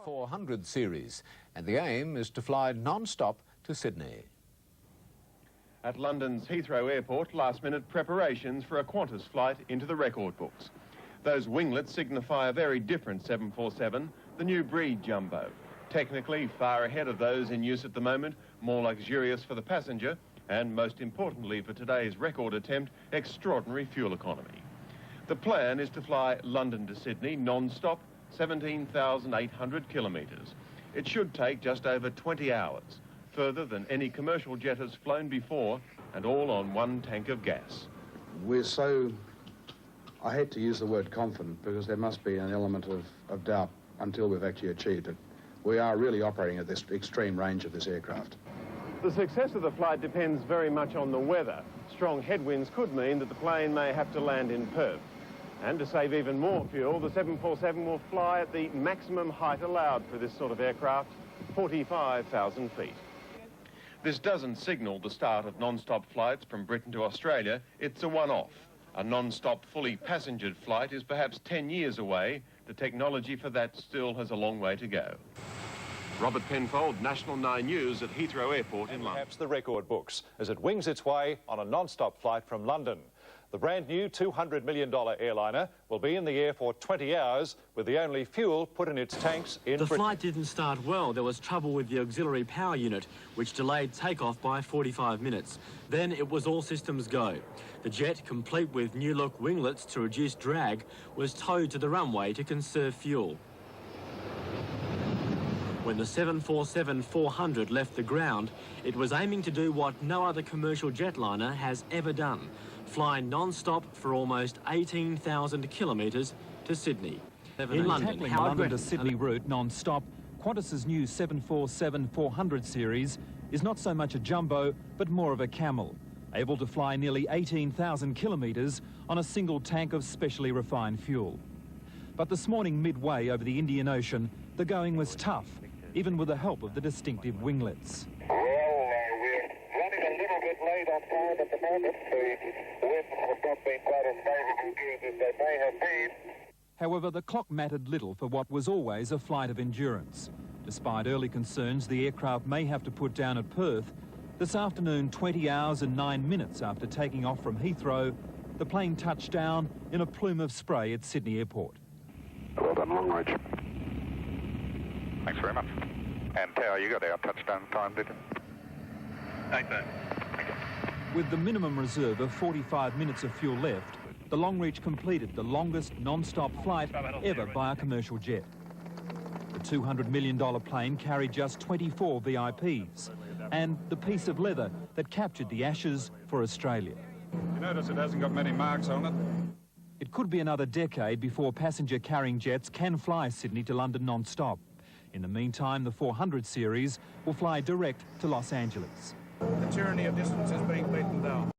400 series, and the aim is to fly non-stop to Sydney. At London's Heathrow Airport, last-minute preparations for a Qantas flight into the record books. Those winglets signify a very different 747, the new breed jumbo. Technically far ahead of those in use at the moment, more luxurious for the passenger, and most importantly for today's record attempt, extraordinary fuel economy. The plan is to fly London to Sydney non-stop, 17,800 kilometres. It should take just over 20 hours, further than any commercial jet has flown before, and all on one tank of gas. We're so, I hate to use the word confident, because there must be an element of doubt until we've actually achieved it. We are really operating at this extreme range of this aircraft. The success of the flight depends very much on the weather. Strong headwinds could mean that the plane may have to land in Perth. And to save even more fuel, the 747 will fly at the maximum height allowed for this sort of aircraft, 45,000 feet. This doesn't signal the start of non-stop flights from Britain to Australia. It's a one-off. A non-stop, fully passengered flight is perhaps 10 years away. The technology for that still has a long way to go. Robert Penfold, National 9 News at Heathrow Airport in London. Perhaps the record books as it wings its way on a non-stop flight from London. The brand new $200 million airliner will be in the air for 20 hours with the only fuel put in its tanks in Britain. The flight didn't start well. There was trouble with the auxiliary power unit, which delayed takeoff by 45 minutes. Then it was all systems go. The jet, complete with new-look winglets to reduce drag, was towed to the runway to conserve fuel. When the 747-400 left the ground, it was aiming to do what no other commercial jetliner has ever done, fly non-stop for almost 18,000 kilometres to Sydney. In London, the London to Sydney route non-stop, Qantas's new 747-400 series is not so much a jumbo, but more of a camel, able to fly nearly 18,000 kilometres on a single tank of specially refined fuel. But this morning, midway over the Indian Ocean, the going was tough, even with the help of the distinctive winglets. Well, we're running a little bit late on time at the moment. The winds have not been quite as favourable as they may have been. However, the clock mattered little for what was always a flight of endurance. Despite early concerns the aircraft may have to put down at Perth, this afternoon, 20 hours and 9 minutes after taking off from Heathrow, the plane touched down in a plume of spray at Sydney Airport. Well done, long range. Thanks very much. And Tower, you got our touchdown time, did you? Thanks, sir. With the minimum reserve of 45 minutes of fuel left, the Longreach completed the longest non-stop flight ever by a commercial jet. The $200 million plane carried just 24 VIPs and the piece of leather that captured the Ashes for Australia. You notice it hasn't got many marks on it? It could be another decade before passenger-carrying jets can fly Sydney to London non-stop. In the meantime, the 400 series will fly direct to Los Angeles. The tyranny of distance is being beaten down.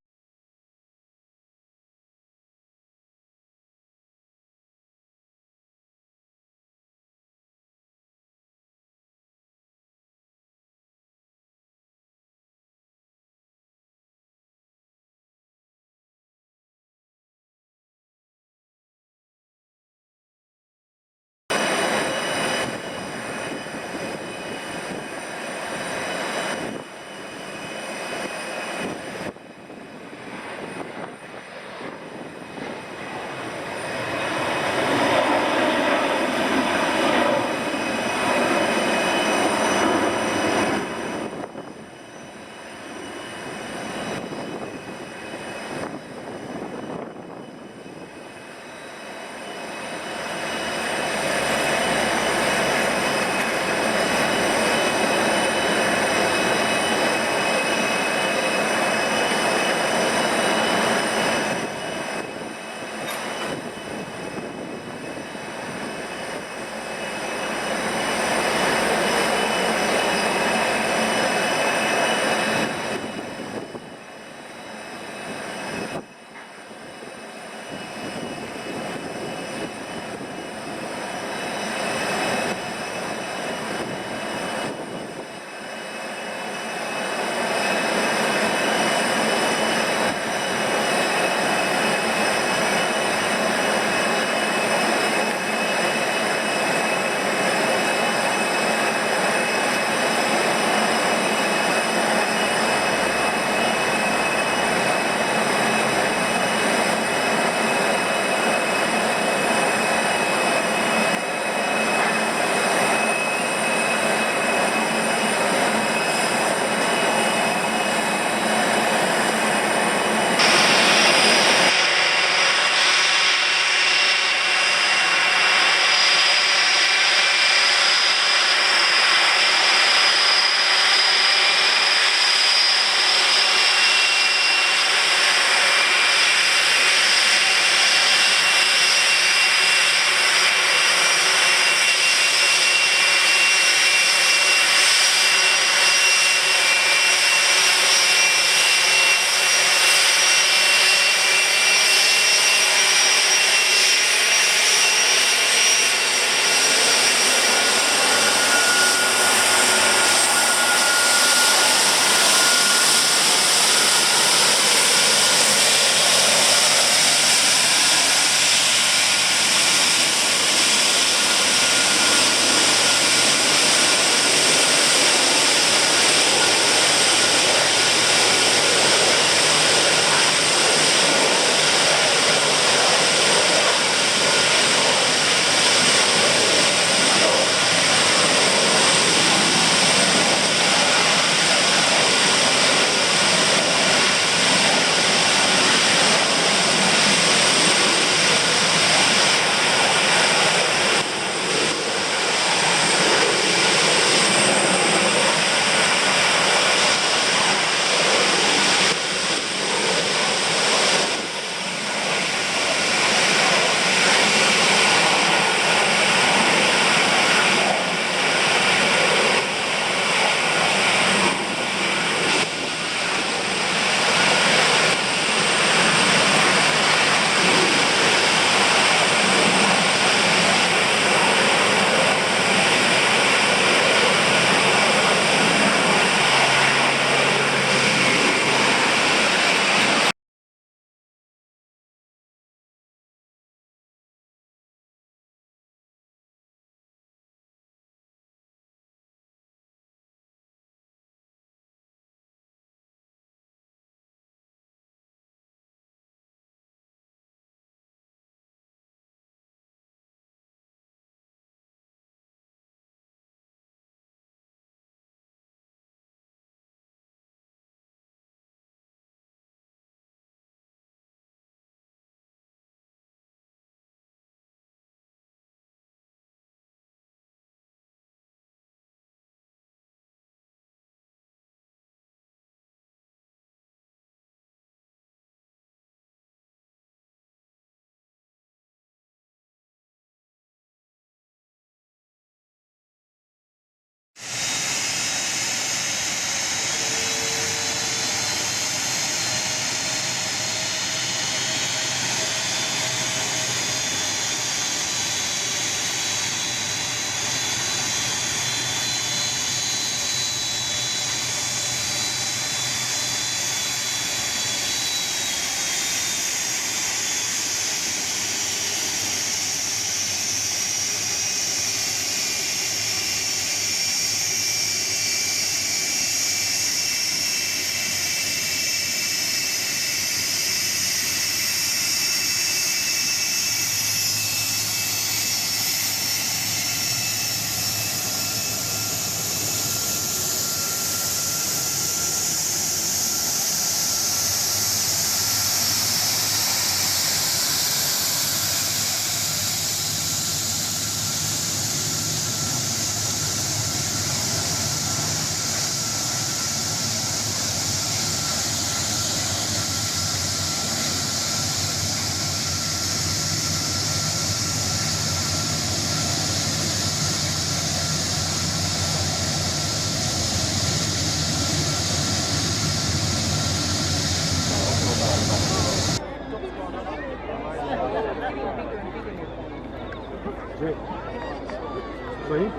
Sorry?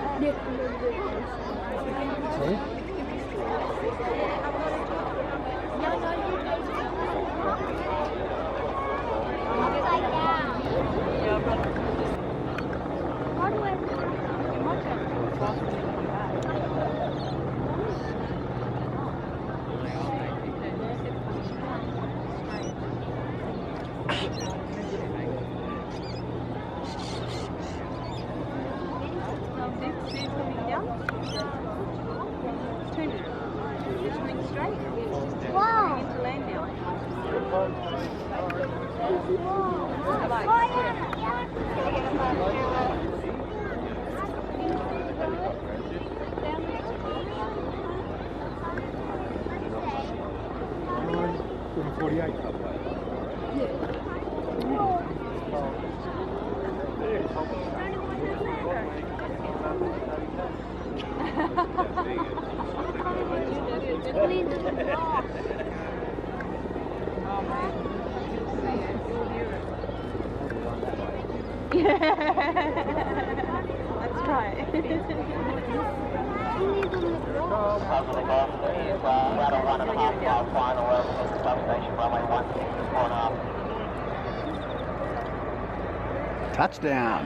Sorry? That's right. Touchdown.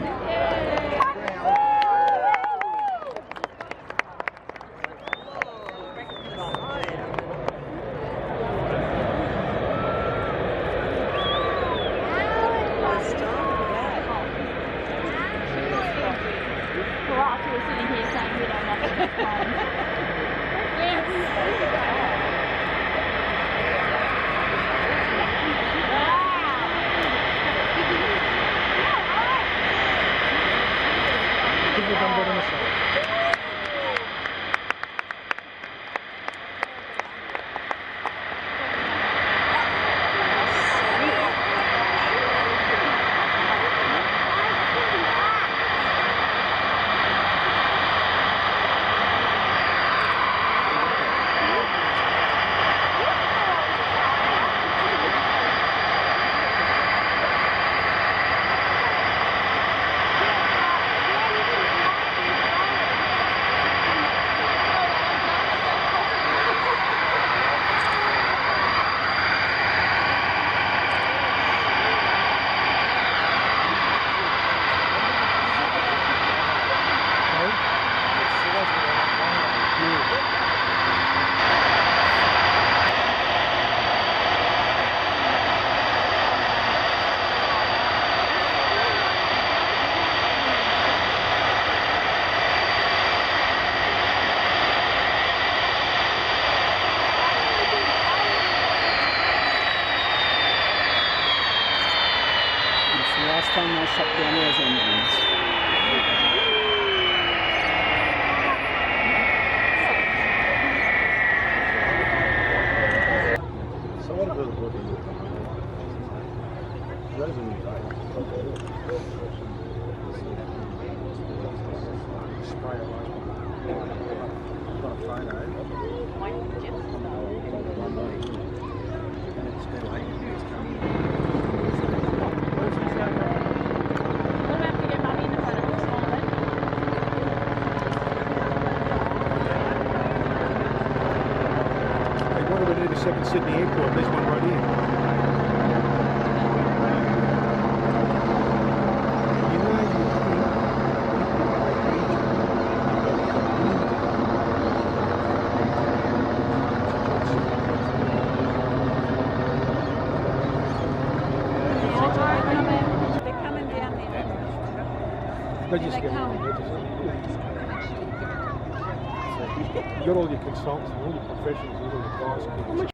Second Sydney Airport, there's one right here. They're coming down there. They just get you got all your consultants, all your professionals, all your guys.